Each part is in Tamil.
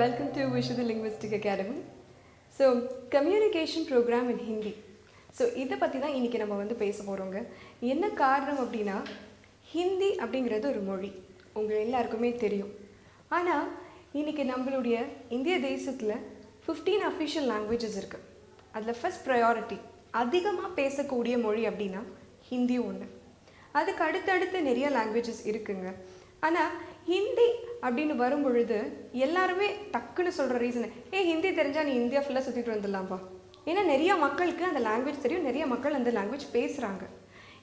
Welcome to Visual Linguistic Academy. So, communication program in Hindi. So இதை பற்றி தான் இன்றைக்கி நம்ம வந்து பேச போகிறோங்க. என்ன காரணம் அப்படின்னா, ஹிந்தி அப்படிங்கிறது ஒரு மொழி உங்கள் எல்லாருக்குமே தெரியும். ஆனால் இன்றைக்கி நம்மளுடைய இந்திய தேசத்தில் 15 அஃபிஷியல் லாங்குவேஜஸ் இருக்குது. அதில் ஃபஸ்ட் ப்ரையாரிட்டி அதிகமாக பேசக்கூடிய மொழி அப்படின்னா ஹிந்தி ஒன்று. அதுக்கு அடுத்தடுத்து நிறைய லாங்குவேஜஸ் இருக்குங்க. ஆனால் ஹிந்தி அப்படின்னு வரும் பொழுது எல்லாருமே டக்குன்னு சொல்கிற ரீசன், ஹிந்தி தெரிஞ்சால் நீ இந்தியா ஃபுல்லாக சுற்றிட்டு வந்துடலாம்ப்பா. ஏன்னா நிறையா மக்களுக்கு அந்த லாங்குவேஜ் தெரியும், நிறைய மக்கள் அந்த லாங்குவேஜ் பேசுகிறாங்க.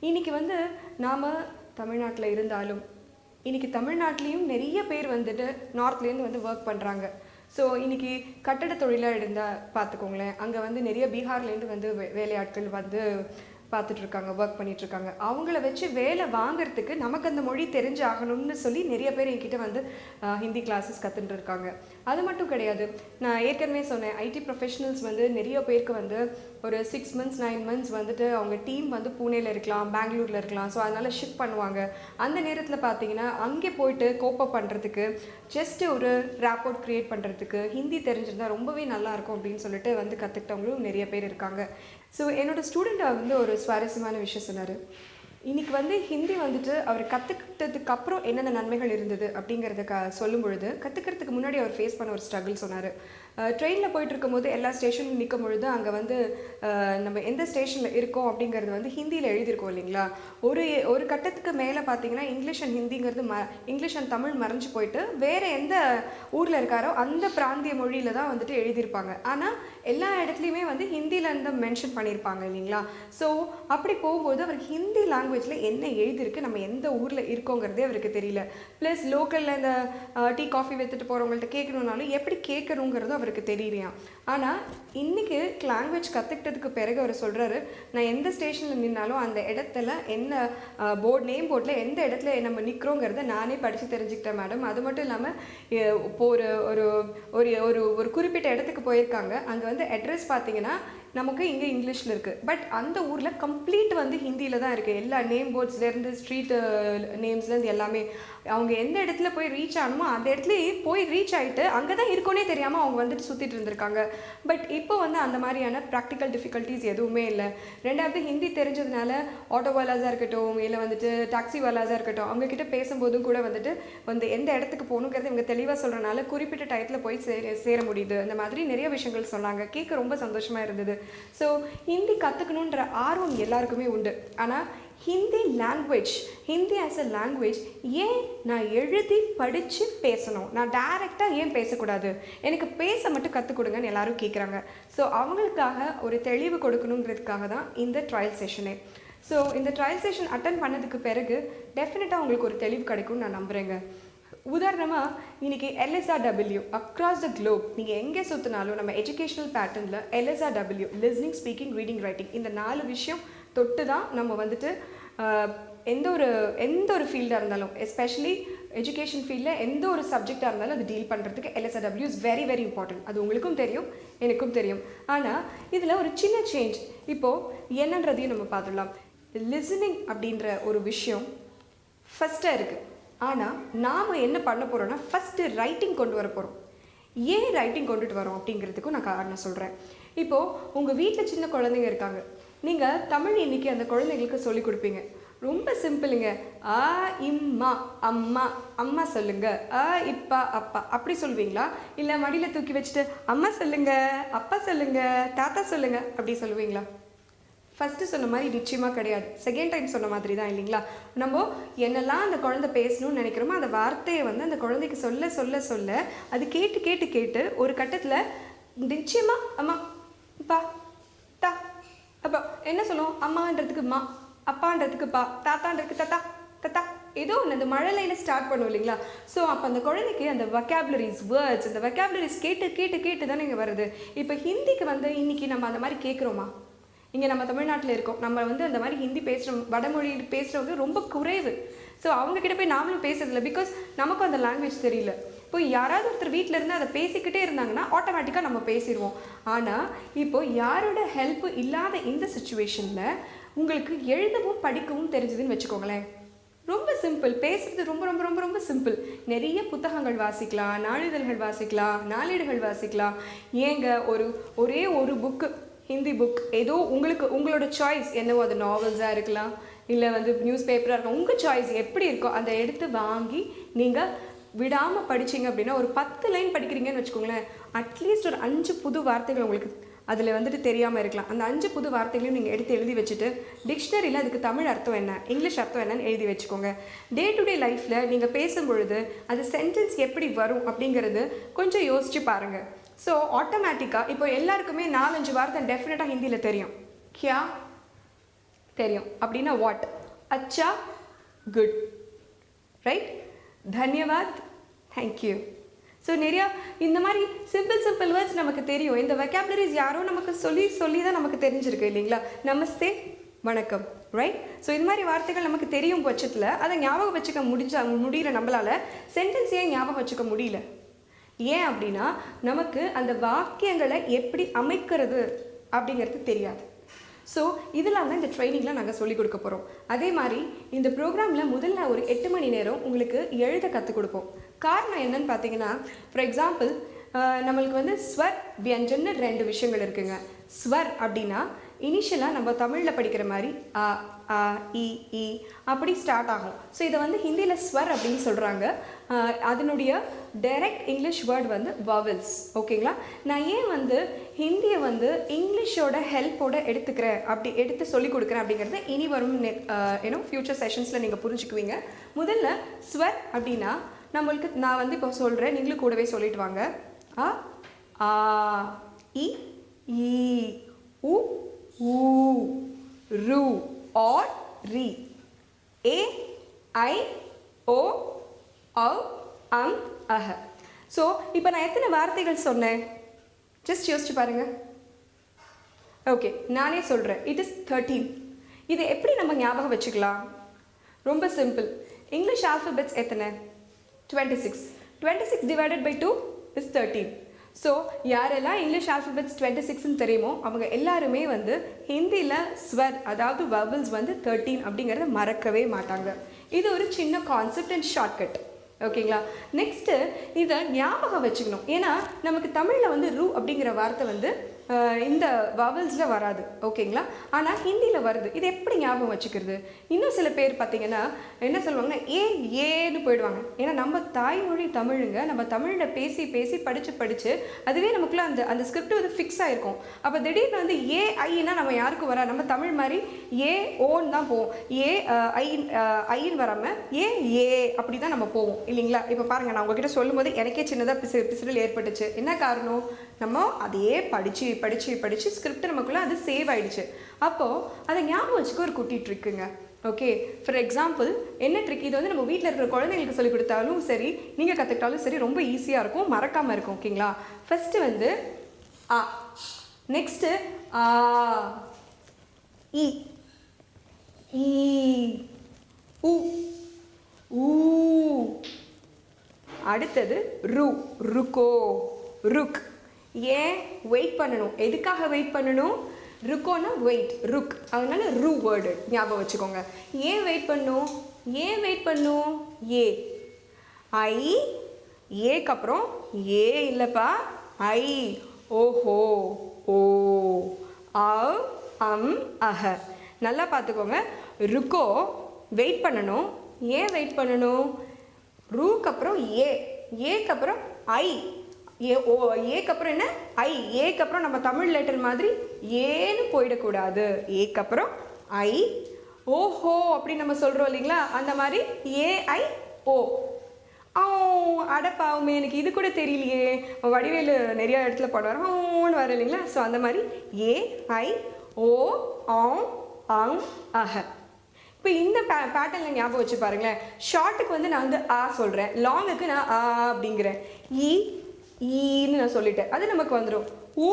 இன்றைக்கி வந்து நாம் தமிழ்நாட்டில் இருந்தாலும் இன்றைக்கி தமிழ்நாட்டிலையும் நிறைய பேர் வந்துட்டு நார்த்லேருந்து வந்து ஒர்க் பண்ணுறாங்க. ஸோ இன்றைக்கி கட்டட தொழிலாக இருந்தால் பார்த்துக்கோங்களேன், அங்கே வந்து நிறைய பீகார்லேருந்து வந்து வேலையாட்கள் வந்து பார்த்துட்ருக்காங்க, ஒர்க் பண்ணிகிட்ருக்காங்க. அவங்கள வச்சு வேலை வாங்கிறதுக்கு நமக்கு அந்த மொழி தெரிஞ்சு ஆகணும்னு சொல்லி நிறைய பேர் என்கிட்ட வந்து ஹிந்தி கிளாஸஸ் கற்றுட்டு இருக்காங்க. அது மட்டும் கிடையாது, நான் ஏற்கனவே சொன்னேன், ஐடி ப்ரொஃபஷனல்ஸ் வந்து நிறைய பேருக்கு வந்து ஒரு 6 months 9 months வந்துட்டு அவங்க டீம் வந்து பூனேயில் இருக்கலாம், பெங்களூரில் இருக்கலாம். ஸோ அதனால் ஷிஃப்ட் பண்ணுவாங்க. அந்த நேரத்தில் பார்த்தீங்கன்னா அங்கே போயிட்டு கோப்பப் பண்ணுறதுக்கு, ஜஸ்ட்டு ஒரு ரேப்போர்ட் க்ரியேட் பண்ணுறதுக்கு ஹிந்தி தெரிஞ்சிருந்தால் ரொம்பவே நல்லாயிருக்கும் அப்படின்னு சொல்லிட்டு வந்து கற்றுக்கிட்டவங்களும் நிறைய பேர் இருக்காங்க. ஸோ என்னோடய ஸ்டூடெண்ட்டை வந்து ஒரு சுவாரஸ்யமான விஷயம் சொன்னார். இன்றைக்கி வந்து ஹிந்தி வந்துட்டு அவர் கற்றுக்கிட்டதுக்கு அப்புறம் என்னென்ன நன்மைகள் இருந்தது அப்படிங்கிறத சொல்லும் பொழுது, கற்றுக்கிறதுக்கு முன்னாடி அவர் ஃபேஸ் பண்ண ஒரு ஸ்ட்ரகிள் சொன்னார். ட்ரெயினில் போயிட்டு இருக்கும்போது எல்லா ஸ்டேஷனும் நிற்கும் பொழுது அங்கே வந்து நம்ம எந்த ஸ்டேஷனில் இருக்கோம் அப்படிங்கிறது வந்து ஹிந்தியில் எழுதியிருக்கோம் இல்லைங்களா. ஒரு கட்டத்துக்கு மேலே பார்த்தீங்கன்னா இங்கிலீஷ் அண்ட் ஹிந்திங்கிறது இங்கிலீஷ் அண்ட் தமிழ் மறைஞ்சு போயிட்டு வேறு எந்த ஊரில் இருக்காரோ அந்த பிராந்திய மொழியில் தான் வந்துட்டு எழுதியிருப்பாங்க. ஆனால் எல்லா இடத்துலையுமே வந்து ஹிந்தியில் இருந்து மென்ஷன் பண்ணியிருப்பாங்க இல்லைங்களா. ஸோ அப்படி போகும்போது அவருக்கு ஹிந்தி லாங்குவேஜில் என்ன எழுதியிருக்கு, நம்ம எந்த ஊரில் இருக்கோங்கிறதே அவருக்கு தெரியல. ப்ளஸ் லோக்கலில் இந்த டீ காஃபி விற்றுட்டு போகிறவங்கள்ட்ட கேட்கணுன்னாலும் எப்படி கேட்கணுங்கிறதும் அவருக்கு தெரியலையா. ஆனால் இன்றைக்கி லாங்குவேஜ் கற்றுக்கிட்டதுக்கு பிறகு அவர் சொல்கிறாரு, நான் எந்த ஸ்டேஷனில் நின்னாலும் அந்த இடத்துல என்ன நேம் போர்டில் எந்த இடத்துல நம்ம நிற்கிறோங்கிறத நானே படித்து தெரிஞ்சுக்கிட்டேன் மேடம். அது மட்டும் இல்லாமல் இப்போ ஒரு குறிப்பிட்ட இடத்துக்கு போயிருக்காங்க, அங்கே வந்து அட்ரஸ் பார்த்தீங்கன்னா நமக்கு இங்கே இங்கிலீஷில் இருக்குது, பட் அந்த ஊரில் கம்ப்ளீட் வந்து ஹிந்தியில் தான் இருக்குது. எல்லா நேம் போர்ட்ஸ்லேருந்து ஸ்ட்ரீட் நேம்ஸ்லேருந்து எல்லாமே அவங்க எந்த இடத்துல போய் ரீச் ஆகணுமோ அந்த இடத்துலையே போய் ரீச் ஆகிட்டு அங்கே தான் இருக்கோன்னே தெரியாமல் அவங்க வந்துட்டு சுற்றிட்டு இருந்திருக்காங்க. பட் இப்போ வந்து அந்த மாதிரியான ப்ராக்டிக்கல் டிஃபிகல்ட்டிஸ் எதுவுமே இல்லை. ரெண்டாவது ஹிந்தி தெரிஞ்சதுனால ஆட்டோ வாலாஸாக இருக்கட்டும், இல்லை வந்துட்டு டாக்ஸி வாலாஸாக இருக்கட்டும், அவங்கக்கிட்ட பேசும்போதும் கூட வந்துட்டு வந்து எந்த இடத்துக்கு போகணுங்கிறது இவங்க தெளிவாக சொல்கிறனால குறிப்பிட்ட டயத்தில் போய் சேர முடியுது. அந்த மாதிரி நிறைய விஷயங்கள் சொன்னாங்க, கேட்க ரொம்ப சந்தோஷமாக இருந்தது. ஸோ ஹிந்தி கற்றுக்கணுன்ற ஆர்வம் எல்லாருக்குமே உண்டு. ஆனால் ஹிந்தி ஆஸ் அ லாங்குவேஜ் ஏன் நான் எழுதி படித்து பேசணும், நான் டைரெக்டாக ஏன் பேசக்கூடாது, எனக்கு பேச மட்டும் கற்றுக் கொடுங்கன்னு எல்லாரும் கேட்குறாங்க. ஸோ அவங்களுக்காக ஒரு தெளிவு கொடுக்கணுங்கிறதுக்காக தான் இந்த ட்ரையல் செஷனே. ஸோ இந்த ட்ரையல் செஷன் அட்டன் பண்ணதுக்கு பிறகு டெஃபினட்டாக உங்களுக்கு ஒரு தெளிவு கிடைக்கும்னு நான் நம்புகிறேங்க. உதாரணமாக இன்றைக்கி LSRW அக்ராஸ் த குளோப் நீங்கள் எங்கே சுற்றினாலும் நம்ம எஜுகேஷ்னல் பேட்டர்னில் LSRW listening, speaking, reading, writing இந்த 4 விஷயம் தொட்டு தான் நம்ம வந்துட்டு எந்த ஒரு ஃபீல்டாக இருந்தாலும், எஸ்பெஷலி எஜுகேஷன் ஃபீல்டில் எந்த ஒரு சப்ஜெக்டாக இருந்தாலும் அது டீல் பண்ணுறதுக்கு LSRW is very very important. அது உங்களுக்கும் தெரியும், எனக்கும் தெரியும். ஆனால் இதில் ஒரு சின்ன சேஞ்ச் இப்போது என்னன்றதையும் நம்ம பார்த்துடலாம். லிசனிங் அப்படின்ற ஒரு விஷயம் ஃபஸ்ட்டாக இருக்குது. ஆனால் நாம் என்ன பண்ண போகிறோன்னா ஃபஸ்ட்டு ரைட்டிங் கொண்டு வர போகிறோம். ஏன் ரைட்டிங் கொண்டுட்டு வரோம் அப்படிங்கிறதுக்கும் நான் காரணம் சொல்கிறேன். இப்போது உங்கள் வீட்டில் சின்ன குழந்தைங்க இருக்காங்க, நீங்கள் தமிழ் இன்றைக்கி அந்த குழந்தைங்களுக்கு சொல்லிக் கொடுப்பீங்க. ரொம்ப சிம்பிளுங்க. ஆ இம்மா அம்மா, அம்மா சொல்லுங்க, இப்பா அப்பா அப்படி சொல்லுவீங்களா, இல்லை மடியில் தூக்கி வச்சுட்டு அம்மா சொல்லுங்க, அப்பா சொல்லுங்க, தாத்தா சொல்லுங்க அப்படி சொல்லுவீங்களா? ஃபஸ்ட்டு சொன்ன மாதிரி நிச்சயமாக கிடையாது. செகண்ட் டைம் சொன்ன மாதிரி தான் இல்லைங்களா. நம்ம என்னெல்லாம் அந்த குழந்தை பேசணும்னு நினைக்கிறோமோ அந்த வார்த்தையை வந்து அந்த குழந்தைக்கு சொல்ல சொல்ல சொல்ல அது கேட்டு கேட்டு கேட்டு ஒரு கட்டத்தில் நிச்சயமாக அம்மா பா தா அப்பா என்ன சொல்லுவோம், அம்மான்றதுக்கு மா, அப்பான்றதுக்கு பா, தாத்தான்றதுக்கு தத்தா தத்தா ஏதோ ஒன்று அந்த மழலையில் ஸ்டார்ட் பண்ணுவோம் இல்லைங்களா. ஸோ அப்போ அந்த குழந்தைக்கு அந்த வெக்காபுலரிஸ் வேர்ட்ஸ் அந்த வெக்காபுலரிஸ் கேட்டு கேட்டு கேட்டு தானே இங்கே வருது. இப்போ ஹிந்திக்கு வந்து இன்றைக்கி நம்ம அந்த மாதிரி கேட்குறோமா? இங்கே நம்ம தமிழ்நாட்டில் இருக்கோம், நம்ம வந்து அந்த மாதிரி ஹிந்தி பேசுகிறோம், வடமொழி பேசுகிறவங்க ரொம்ப குறைவு. ஸோ அவங்கக்கிட்ட போய் நாமளும் பேசுறதில்ல, பிகாஸ் நமக்கும் அந்த லாங்குவேஜ் தெரியல. இப்போ யாராவது ஒருத்தர் வீட்டில் இருந்து அதை பேசிக்கிட்டே இருந்தாங்கன்னா ஆட்டோமேட்டிக்காக நம்ம பேசிடுவோம். ஆனால் இப்போது யாரோட ஹெல்ப்பு இல்லாத இந்த சுச்சுவேஷனில் உங்களுக்கு எழுதவும் படிக்கவும் தெரிஞ்சதுன்னு வச்சுக்கோங்களேன், ரொம்ப சிம்பிள். பேசுறது ரொம்ப ரொம்ப ரொம்ப ரொம்ப சிம்பிள். நிறைய புத்தகங்கள் வாசிக்கலாம், நாளிதழ்கள் வாசிக்கலாம், நாளேடுகள் வாசிக்கலாம். ஏங்க ஒரே ஒரு புக்கு, ஹிந்தி புக், ஏதோ உங்களோட சாய்ஸ் என்னவோ, அது நாவல்ஸாக இருக்கலாம், இல்லை வந்து நியூஸ் பேப்பராக இருக்கும், உங்கள் சாய்ஸ் எப்படி இருக்கோ அதை எடுத்து வாங்கி நீங்கள் விடாமல் படிச்சிங்க அப்படின்னா, ஒரு 10 லைன் படிக்கிறீங்கன்னு வச்சுக்கோங்களேன், அட்லீஸ்ட் ஒரு 5 புது வார்த்தைகள் உங்களுக்கு அதில் வந்துட்டு தெரியாமல் இருக்கலாம். அந்த 5 புது வார்த்தைகளையும் நீங்கள் எடுத்து எழுதி வச்சுட்டு டிக்ஷனரியில் அதுக்கு தமிழ் அர்த்தம் என்ன, இங்கிலீஷ் அர்த்தம் என்னன்னு எழுதி வச்சுக்கோங்க. டே டு டே லைஃப்பில் நீங்கள் பேசும்பொழுது அது சென்டென்ஸ் எப்படி வரும் அப்படிங்கிறது கொஞ்சம் யோசிச்சு பாருங்கள். ஸோ ஆட்டோமேட்டிக்காக இப்போ எல்லாருக்குமே 4-5 வார்த்தை டெஃபினட்டாக ஹிந்தியில் தெரியும். கியா தெரியும் அப்படின்னா வாட், அச்சா குட், ரைட், தன்யவாத் தேங்க்யூ. ஸோ நிறையா இந்த மாதிரி சிம்பிள் வேர்ட்ஸ் நமக்கு தெரியும். இந்த வெக்காபுலரிஸ் யாரோ நமக்கு சொல்லி தான் நமக்கு தெரிஞ்சிருக்கு இல்லைங்களா. நமஸ்தே, வணக்கம், ரைட். ஸோ இந்த மாதிரி வார்த்தைகள் நமக்கு தெரியும் பட்சத்தில் அதை ஞாபகம் வச்சுக்க முடியல நம்மளால். சென்டென்ஸையே ஞாபகம் வச்சுக்க முடியல. ஏன் அப்படின்னா நமக்கு அந்த வாக்கியங்களை எப்படி அமைக்கிறது அப்படிங்கிறது தெரியாது. ஸோ இதெல்லாம் தான் இந்த ட்ரைனிங்கில் நாங்கள் சொல்லிக் கொடுக்க போகிறோம். அதே மாதிரி இந்த ப்ரோக்ராமில் முதல்ல ஒரு 8 மணி நேரம் உங்களுக்கு எழுத கற்றுக் கொடுப்போம். காரணம் என்னன்னு பார்த்தீங்கன்னா, ஃபார் எக்ஸாம்பிள் நம்மளுக்கு வந்து ஸ்வர் வியஞ்சன்னு 2 விஷயங்கள் இருக்குங்க. ஸ்வர் அப்படின்னா இனிஷியலாக நம்ம தமிழில் படிக்கிற மாதிரி அ ஆ இ ஈ அப்படி ஸ்டார்ட் ஆகும். ஸோ இதை வந்து ஹிந்தியில் ஸ்வர் அப்படின்னு சொல்கிறாங்க. அதனுடைய டைரக்ட் இங்கிலீஷ் வேர்டு வந்து வவல்ஸ். ஓகேங்களா. நான் ஏன் வந்து ஹிந்தியை வந்து இங்கிலீஷோட ஹெல்ப்போட எடுத்து சொல்லிக் கொடுக்குறேன் அப்படிங்கிறத இனி வரும் ஃபியூச்சர் செஷன்ஸில் நீங்கள் புரிஞ்சுக்குவீங்க. முதல்ல ஸ்வர் அப்படின்னா நம்மளுக்கு நான் வந்து இப்போ சொல்கிறேன், நீங்களும் கூடவே சொல்லிட்டு வாங்க. அ ஆ இ ஈ உ ஊ ரு ஆர் ரி ஏ ஐ ஓ ஔ அம் அஹ. ஸோ இப்போ நான் எத்தனை வார்த்தைகள் சொன்னேன் ஜஸ்ட் யோசிச்சு பாருங்க. ஓகே, நானே சொல்கிறேன், இட் இஸ் 13. இதை எப்படி நம்ம ஞாபகம் வச்சுக்கலாம்? ரொம்ப சிம்பிள். இங்கிலீஷ் ஆல்ஃபபெட்ஸ் எத்தனை? 26. 26 divided by 2 is 13. ஸோ யாரெல்லாம் இங்கிலீஷ் ஆல்ஃபபெட்ஸ் 26ன்னு தெரியுமோ அவங்க எல்லாருமே வந்து ஹிந்தியில் ஸ்வர் அதாவது வவல்ஸ் வந்து 13 அப்படிங்கிறத மறக்கவே மாட்டாங்க. இது ஒரு சின்ன கான்செப்ட் அண்ட் ஷார்ட்கட். ஓகேங்களா. நெக்ஸ்ட்டு இதை ஞாபகம் வச்சுக்கணும். ஏன்னா நமக்கு தமிழில் வந்து ரூ அப்படிங்கிற வார்த்தை வந்து இந்த வவல்ஸில் வராது. ஓகேங்களா. ஆனால் ஹிந்தியில் வருது. இது எப்படி ஞாபகம் வச்சுக்கிறது? இன்னும் சில பேர் பார்த்தீங்கன்னா என்ன சொல்லுவாங்கன்னா ஏன்னு போயிடுவாங்க. ஏன்னா நம்ம தாய்மொழி தமிழுங்க. நம்ம தமிழில் பேசி படித்து அதுவே நமக்குள்ள அந்த ஸ்கிரிப்ட் வந்து ஃபிக்ஸ் ஆகிருக்கும். அப்போ திடீர்னு வந்து ஐன்னா நம்ம யாருக்கும் வரா, நம்ம தமிழ் மாதிரி ஓன்னு தான் போவோம். ஐன்னு வராமல் ஏ அப்படி தான் நம்ம போவோம் இல்லைங்களா. இப்போ பாருங்கள், நான் உங்ககிட்ட சொல்லும்போது எனக்கே சின்னதாக பிசிறல் ஏற்பட்டுச்சு. என்ன காரணம்? நம்ம அதையே படித்து ஸ்கிரிப்ட் நமக்குள்ளே அது சேவ் ஆகிடுச்சு. அப்போது அதை ஞாபகம் வச்சுக்க ஒரு குட்டி ட்ரிக்குங்க. ஓகே, ஃபார் எக்ஸாம்பிள் என்ன ட்ரிக்? இது வந்து நம்ம வீட்டில் இருக்கிற குழந்தைங்களுக்கு சொல்லிக் கொடுத்தாலும் சரி, நீங்கள் கற்றுக்கிட்டாலும் சரி, ரொம்ப ஈஸியாக இருக்கும், மறக்காமல் இருக்கும். ஓகேங்களா. ஃபஸ்ட்டு வந்து ஆ, நெக்ஸ்ட்டு ஆ இ ஈ உ ஊ, அடுத்தது ருக்கோ ருக். ஏன் வெயிட் பண்ணணும்? எதுக்காக வெயிட் பண்ணணும்? ருக்கோனா வெயிட், ருக், அதனால ரூ வேர்டு ஞாபகம் வச்சுக்கோங்க. ஏன் வெயிட் பண்ணும்? ஏக்கு அப்புறம் இல்லைப்பா, ஓஹோ ஓ அவ் அம் அஹ. நல்லா பார்த்துக்கோங்க. ருக்கோ வெயிட் பண்ணணும். ஏன் வெயிட் பண்ணணும்? ரூக்கு அப்புறம் ஏக்கு அப்புறம் ஏக்கு அப்புறம் என்ன? ஏக்கு அப்புறம் நம்ம தமிழ் லெட்டர் மாதிரி ஏன்னு போயிடக்கூடாது. ஏக்கு அப்புறம் ஓஹோ அப்படி நம்ம சொல்கிறோம் இல்லைங்களா, அந்த மாதிரி ஓ. அடப்பாவுமே, எனக்கு இது கூட தெரியலையே. வடிவேலு நிறைய இடத்துல பாடுவார், ஓன்னு வர இல்லைங்களா. ஸோ அந்த மாதிரி ஓ அங் அஹ. இப்போ இந்த பேட்டர்னில் ஞாபகம் வச்சு பாருங்களேன். ஷார்ட்டுக்கு வந்து நான் வந்து ஆ சொல்கிறேன், லாங்குக்கு நான் ஆ அப்படிங்கிறேன். ஈன்னு நான் சொல்லிட்டேன், அது நமக்கு வந்துடும். ஊ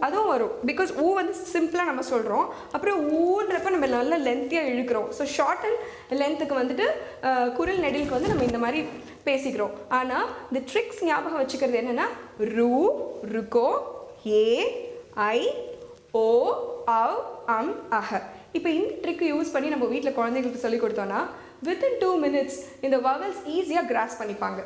அதுவும் வரும். பிகாஸ் ஊ வந்து சிம்பிளாக நம்ம சொல்கிறோம். அப்புறம் ஊன்றப்ப நம்ம நல்லா லென்த்தியாக இழுக்கிறோம். ஸோ ஷார்ட் அண்ட் லென்த்துக்கு வந்துட்டு குரல் நெடிலுக்கு வந்து நம்ம இந்த மாதிரி பேசிக்கிறோம். ஆனால் இந்த ட்ரிக்ஸ் ஞாபகம் வச்சுக்கிறது என்னென்னா ருக்கோ ஓ அவ் அம் அஹ. இப்போ இந்த ட்ரிக்கு யூஸ் பண்ணி நம்ம வீட்டில் குழந்தைங்களுக்கு சொல்லி கொடுத்தோன்னா வித்தின் 2 மினிட்ஸ் இந்த வவல்ஸ் ஈஸியாக கிராஸ் பண்ணிப்பாங்க.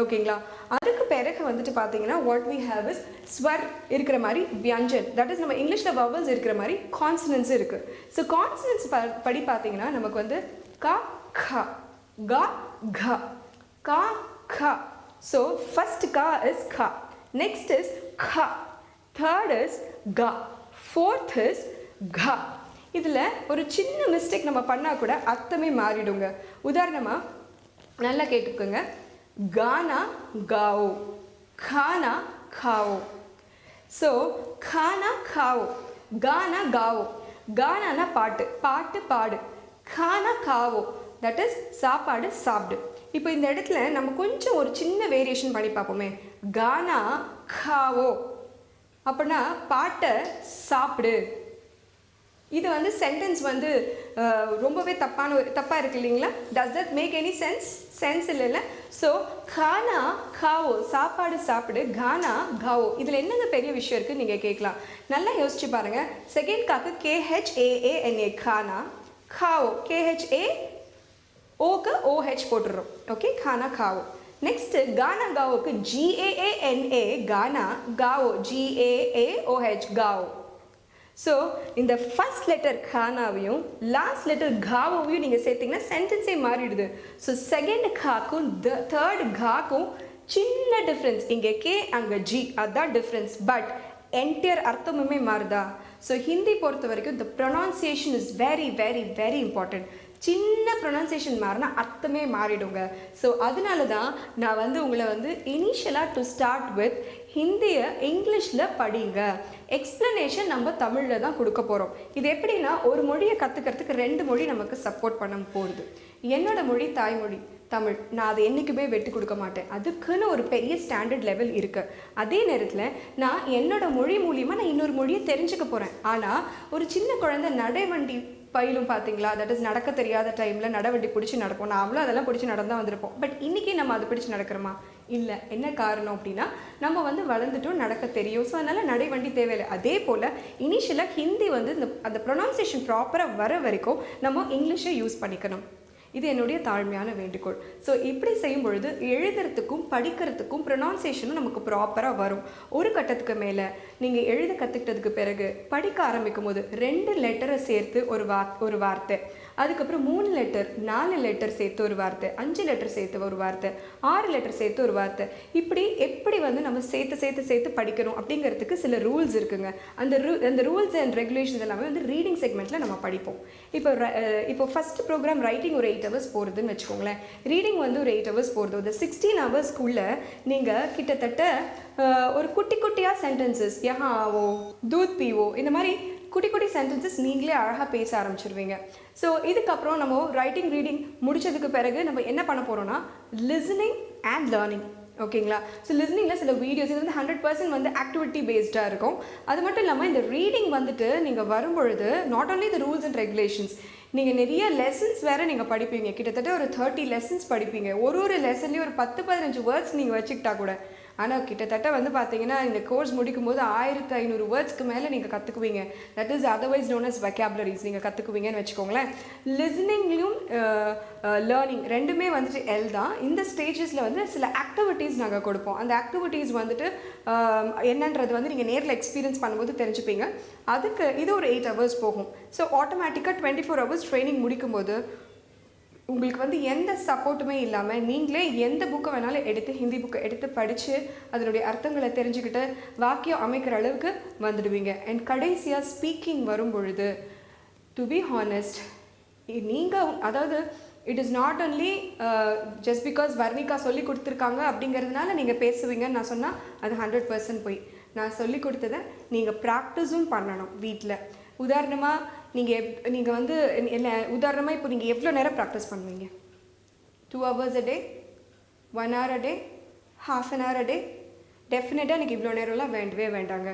ஓகேங்களா? அதுக்கு பிறகு வந்துட்டு பார்த்தீங்கன்னா வாட் வி ஹேவ் இஸ் ஸ்வர் இருக்கிற மாதிரி வியஞ்சன், தட் இஸ் நம்ம இங்கிலீஷில் வவல்ஸ் இருக்கிற மாதிரி கான்சனன்ஸ் இருக்குது. ஸோ கான்சனன்ஸ் படி பார்த்தீங்கன்னா நமக்கு வந்து க க க க க க. ஸோ ஃபர்ஸ்ட் க இஸ் க, நெக்ஸ்ட் இஸ் க, தேர்ட் இஸ் க, ஃபோர்த் இஸ் க. இதில் ஒரு சின்ன மிஸ்டேக் நம்ம பண்ணால் கூட அர்த்தமே மாறிடுங்க. உதாரணமாக நல்லா கேட்டுக்கோங்க. गाना गाओ, खाना खाओ. So खाना खाओ, गाना गाओ. गाना பாட்டு, பாட்டு பாடு. खाना खाओ, that is சாப்பாடு சாப்பிடு. இப்போ இந்த இடத்துல நம்ம கொஞ்சம் ஒரு சின்ன வேரியேஷன் பண்ணி பார்ப்போமே. गाना खाओ அப்படின்னா பாட்டை சாப்பிடு. இது வந்து சென்டென்ஸ் வந்து ரொம்பவே தப்பாக இருக்கு இல்லைங்களா? Does that make any sense இல்லைல்ல? ஸோ கானா காவோ சாப்பாடு சாப்பிடு, கானா காவோ. இதில் என்னங்க பெரிய விஷயம் இருக்குது நீங்கள் கேட்கலாம். நல்லா யோசிச்சு பாருங்கள். செகண்ட் காக்கு KHAANA கானா, காவோ KHA ஓக்கு OH போட்டுடுறோம். ஓகே, கானா காவோ. நெக்ஸ்ட்டு கானா காவோக்கு GAANA கானா, காவோ GAAOH காவோ. ஸோ இந்த ஃபர்ஸ்ட் லெட்டர் கானாவையும் லாஸ்ட் லெட்டர் காவோவையும் நீங்கள் சேர்த்திங்கன்னா சென்டென்ஸே மாறிடுது. ஸோ செகண்ட் காக்கும் தேர்ட் காக்கும் சின்ன டிஃப்ரென்ஸ், இங்கே கே அங்கே ஜி, அதுதான் டிஃப்ரென்ஸ். பட் என்டையர் அர்த்தமுமே மாறுதா? ஸோ ஹிந்தி பொறுத்த வரைக்கும் the pronunciation is very very very important. சின்ன ப்ரொனவுன்சியேஷன் மாறினா அர்த்தமே மாறிடுங்க. ஸோ அதனால தான் நான் வந்து உங்களை வந்து இனிஷியலாக டு ஸ்டார்ட் வித் ஹிந்தியை இங்கிலீஷில் படிங்க, எக்ஸ்ப்ளனேஷன் நம்ம தமிழில் தான் கொடுக்க போகிறோம். இது எப்படின்னா ஒரு மொழியை கற்றுக்கிறதுக்கு 2 மொழி நமக்கு சப்போர்ட் பண்ண போகுது. என்னோடய மொழி தாய்மொழி தமிழ், நான் அதை என்றைக்குமே வெட்டி கொடுக்க மாட்டேன். அதுக்குன்னு ஒரு பெரிய ஸ்டாண்டர்ட் லெவல் இருக்குது. அதே நேரத்தில் நான் என்னோடய மொழி மூலிமா நான் இன்னொரு மொழியை தெரிஞ்சுக்க போகிறேன். ஆனால் ஒரு சின்ன குழந்தை நடைவண்டி பயிலும் பார்த்தீங்களா, தட் இஸ் நடக்க தெரியாத டைமில் நடவண்டி பிடிச்சி நடப்போம். நாமளும் அதெல்லாம் பிடிச்சி நடந்தால் வந்திருப்போம். பட் இன்றைக்கி நம்ம அதை பிடிச்சி நடக்கிறோமா? இல்லை. என்ன காரணம் அப்படின்னா நம்ம வந்து வளர்ந்துட்டும் நடக்க தெரியும். ஸோ அதனால் நடைவண்டி தேவையில்லை. அதே போல் இனிஷியலாக ஹிந்தி வந்து அந்த ப்ரொனவுன்சியேஷன் ப்ராப்பராக வர வரைக்கும் நம்ம இங்கிலீஷை யூஸ் பண்ணிக்கணும். இது என்னுடைய தாழ்மையான வேண்டுகோள். ஸோ இப்படி செய்யும் பொழுது எழுதுறதுக்கும் படிக்கிறதுக்கும் ப்ரொனவுன்சியேஷனும் நமக்கு ப்ராப்பராக வரும். ஒரு கட்டத்துக்கு மேலே நீங்கள் எழுத கற்றுக்கிட்டதுக்கு பிறகு படிக்க ஆரம்பிக்கும் போது 2 லெட்டரை சேர்த்து ஒரு வார்த்தை, அதுக்கப்புறம் 3 லெட்டர் 4 லெட்டர் சேர்த்து ஒரு வார்த்தை, 5 லெட்டர் சேர்த்து ஒரு வார்த்தை, 6 லெட்டர் சேர்த்து ஒரு வார்த்தை, இப்படி எப்படி வந்து நம்ம சேர்த்து படிக்கணும் அப்படிங்கிறதுக்கு சில ரூல்ஸ் இருக்குங்க. அந்த ரூல்ஸ் அண்ட் ரெகுலேஷன்ஸ் எல்லாமே வந்து ரீடிங் செக்மெண்ட்டில் நம்ம படிப்போம். இப்போ ஃபஸ்ட் ப்ரோக்ராம் ரைட்டிங் ஒரு 8 hours போகிறதுன்னு வச்சுக்கோங்களேன். ரீடிங் வந்து ஒரு 8 hours போகிறது. ஒரு 16 hours நீங்கள் கிட்டத்தட்ட ஒரு குட்டியாக சென்டென்சஸ் யஹா ஆவோ, தூத் பீவோ, இந்த மாதிரி குட்டி சென்டென்சஸ் நீங்களே அழகாக பேச ஆரம்பிச்சிருவீங்க. ஸோ இதுக்கப்புறம் நம்ம ரைட்டிங் ரீடிங் முடித்ததுக்கு பிறகு நம்ம என்ன பண்ண போகிறோம்னா லிசனிங் அண்ட் லேர்னிங். ஓகேங்களா? ஸோ லிசனிங்கில் சில வீடியோஸ் இது வந்து 100% வந்து ஆக்டிவிட்டி பேஸ்டாக இருக்கும். அது மட்டும் இல்லாமல் இந்த ரீடிங் வந்துட்டு நீங்கள் வரும்பொழுது not only the rules and regulations, நீங்கள் நிறைய லெசன்ஸ் வேறு நீங்கள் படிப்பீங்க. கிட்டத்தட்ட ஒரு 30 லெசன்ஸ் படிப்பீங்க. ஒரு லெசன்லேயும் ஒரு 10-15 வேர்ட்ஸ் நீங்கள் வச்சுக்கிட்டா கூட. ஆனால் கிட்டத்தட்ட வந்து பார்த்தீங்கன்னா இந்த கோர்ஸ் முடிக்கும் போது 1500 வேர்ட்ஸ்க்கு மேலே நீங்கள் கற்றுக்குவீங்க. That is otherwise known as vocabularies நீங்கள் கற்றுக்குவீங்கன்னு வச்சுக்கோங்களேன். லிசனிங்லையும் லேர்னிங் ரெண்டுமே வந்துட்டு எல் தான். இந்த ஸ்டேஜஸில் வந்து சில ஆக்டிவிட்டீஸ் நாங்கள் கொடுப்போம். அந்த ஆக்டிவிட்டீஸ் வந்துட்டு என்னன்றது வந்து நீங்கள் நேரில் எக்ஸ்பீரியன்ஸ் பண்ணும்போது தெரிஞ்சுப்பீங்க. அதுக்கு இது ஒரு 8 hours போகும். ஸோ ஆட்டோமேட்டிக்காக 24 hours ட்ரைனிங் முடிக்கும்போது உங்களுக்கு வந்து எந்த சப்போர்ட்டுமே இல்லாமல் நீங்களே எந்த புக்கை வேணாலும் எடுத்து ஹிந்தி புக்கை எடுத்து படித்து அதனுடைய அர்த்தங்களை தெரிஞ்சுக்கிட்டு வாக்கியம் அமைக்கிற அளவுக்கு வந்துடுவீங்க. அண்ட் கடைசியாக ஸ்பீக்கிங் வரும் பொழுது டு பி ஹானஸ்ட், நீங்கள் அதாவது it is not only just because Varnika சொல்லி கொடுத்துருக்காங்க அப்படிங்கிறதுனால நீங்கள் பேசுவீங்கன்னு நான் சொன்னால் அது 100% போய். நான் சொல்லி கொடுத்ததை நீங்கள் ப்ராக்டிஸும் பண்ணணும் வீட்டில். உதாரணமாக நீங்கள் வந்து என்ன உதாரணமாக இப்போ நீங்கள் எவ்வளோ நேரம் ப்ராக்டிஸ் பண்ணுவீங்க? 2 hours a day, 1 hour a day, half an hour a day? டெஃபினட்டாக எனக்கு இவ்வளோ நேரம்லாம் வேண்டவே வேண்டாங்க.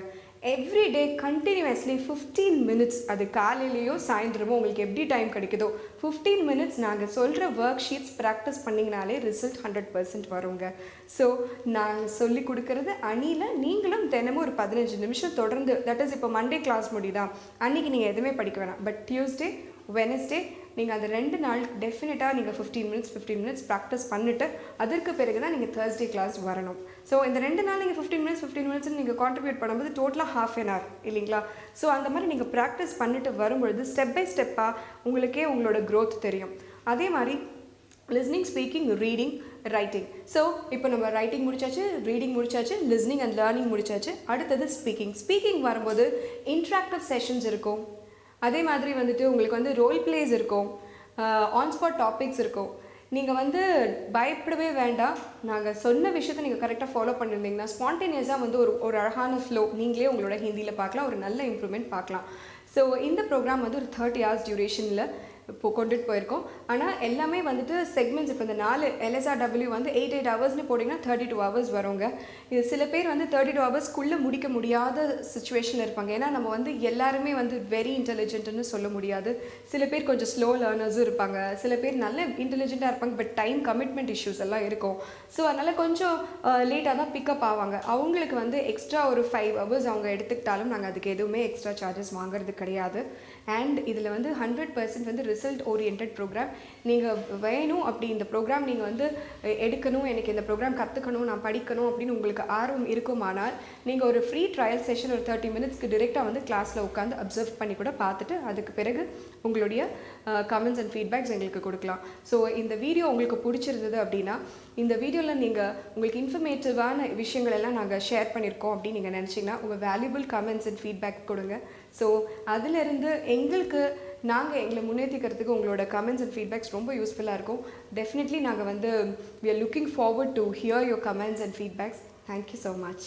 எவ்ரி டே கண்டினியூஸ்லி 15 minutes, அது காலையிலையோ சாயந்தரமோ உங்களுக்கு எப்படி டைம் கிடைக்குதோ 15 minutes நாங்கள் சொல்கிற ஒர்க் ஷீட்ஸ் ப்ராக்டிஸ் பண்ணிங்கனாலே ரிசல்ட் 100% வருங்க. ஸோ நான் சொல்லி கொடுக்குறது அணியில் நீங்களும் தினமும் ஒரு 15 நிமிஷம் தொடர்ந்து, தட் இஸ் இப்போ மண்டே கிளாஸ் முடியுதா அன்றைக்கி நீங்கள் எதுவுமே படிக்க வேணாம். பட் டியூஸ்டே வெனஸ்டே நீங்கள் அந்த 2 நாள் டெஃபினட்டாக நீங்கள் 15 மினிட்ஸ் ப்ராக்டிஸ் பண்ணிவிட்டு அதற்கு பிறகு தான் நீங்கள் Thursday கிளாஸ் வரணும். ஸோ இந்த 2 நாள் நீங்கள் 15 மினிட்ஸ் நீங்கள் கான்ட்ரிபியூட் பண்ணும்போது டோட்டலாக ½ an hour இல்லைங்களா? ஸோ அந்த மாதிரி நீங்கள் ப்ராக்டிஸ் பண்ணிட்டு வரும்பொழுது ஸ்டெப் பை ஸ்டெப்பாக உங்களுக்கே உங்களோட growth தெரியும். அதே மாதிரி listening, speaking, reading, writing. So இப்போ நம்ம ரைட்டிங் முடிச்சாச்சு, ரீடிங் முடிச்சாச்சு, லிஸ்னிங் அண்ட் லேர்னிங் முடிச்சாச்சு. அடுத்தது ஸ்பீக்கிங் வரும்போது இன்ட்ராக்டிவ் செஷன்ஸ் இருக்கும். அதே மாதிரி வந்துட்டு உங்களுக்கு வந்து ரோல் பிளேஸ் இருக்கும், ஆன் ஸ்பாட் டாபிக்ஸ் இருக்கும். நீங்கள் வந்து பயப்படவே வேண்டாம். நாங்கள் சொன்ன விஷயத்தை நீங்கள் கரெக்டாக ஃபாலோ பண்ணியிருந்தீங்கன்னா ஸ்பான்டேனியஸாக வந்து ஒரு அழகான ஃப்ளோ நீங்களே உங்களோட ஹிந்தியில் பார்க்கலாம், ஒரு நல்ல இம்ப்ரூவ்மெண்ட் பார்க்கலாம். ஸோ இந்த ப்ரோக்ராம் வந்து ஒரு 30 hours டியூரேஷனில் இப்போ கொண்டுட்டு போயிருக்கோம். ஆனால் எல்லாமே வந்துட்டு செக்மெண்ட்ஸ், இப்போ இந்த 4 LSRW வந்து 8 ஹவர்ஸ்னு போட்டிங்கன்னா 32 hours வருங்க. இது சில பேர் வந்து 32 ஹவர்ஸ்க்குள்ளே முடிக்க முடியாத சுச்சுவேஷனில் இருப்பாங்க. ஏன்னா நம்ம வந்து எல்லாருமே வந்து வெரி இன்டெலிஜென்ட்னு சொல்ல முடியாது. சில பேர் கொஞ்சம் ஸ்லோ லேர்னர்ஸும் இருப்பாங்க, சில பேர் நல்ல இன்டெலிஜென்ட்டாக இருப்பாங்க, பட் டைம் கமிட்மெண்ட் இஷ்யூஸ் எல்லாம் இருக்கும். ஸோ அதனால் கொஞ்சம் லேட்டாக தான் பிக்கப் ஆவாங்க. அவங்களுக்கு வந்து எக்ஸ்ட்ரா ஒரு 5 hours அவங்க எடுத்துக்கிட்டாலும் நாங்கள் அதுக்கு எதுவுமே எக்ஸ்ட்ரா சார்ஜஸ் வாங்குறது கிடையாது. அண்ட் இதில் வந்து 100% வந்து ரிசல்ட் ஓரியன்ட் ப்ரோக்ராம். நீங்கள் வேணும் அப்படி இந்த ப்ரோக்ராம் நீங்கள் வந்து எடுக்கணும், எனக்கு இந்த ப்ரோக்ராம் கற்றுக்கணும், நான் படிக்கணும் அப்படின்னு உங்களுக்கு ஆர்வம் இருக்குமானால் நீங்கள் ஒரு ஃப்ரீ ட்ரையல் செஷன் ஒரு 30 minutesக்கு டிரெக்டாக வந்து கிளாஸில் உட்காந்து அப்சர்வ் பண்ணி கூட பார்த்துட்டு அதுக்கு பிறகு உங்களுடைய கமெண்ட்ஸ் அண்ட் ஃபீட்பேக்ஸ் எங்களுக்கு கொடுக்கலாம். ஸோ இந்த வீடியோ உங்களுக்கு பிடிச்சிருந்தது அப்படின்னா இந்த வீடியோவில் நீங்கள் உங்களுக்கு இன்ஃபர்மேட்டிவான விஷயங்கள் எல்லாம் நாங்கள் ஷேர் பண்ணியிருக்கோம் அப்படின்னு நீங்கள் நினச்சிங்கன்னா உங்கள் வேல்யூபிள் கமெண்ட்ஸ் அண்ட் ஃபீட்பேக் கொடுங்க. ஸோ அதிலிருந்து எங்களுக்கு எங்களை முன்னேற்றிக்கிறதுக்கு உங்களோட கமெண்ட்ஸ் அண்ட் ஃபீட்பேக்ஸ் ரொம்ப யூஸ்ஃபுல்லாக இருக்கும். டெஃபினெட்லி நாங்கள் வந்து we are looking forward to hear your comments and feedbacks. Thank you so much.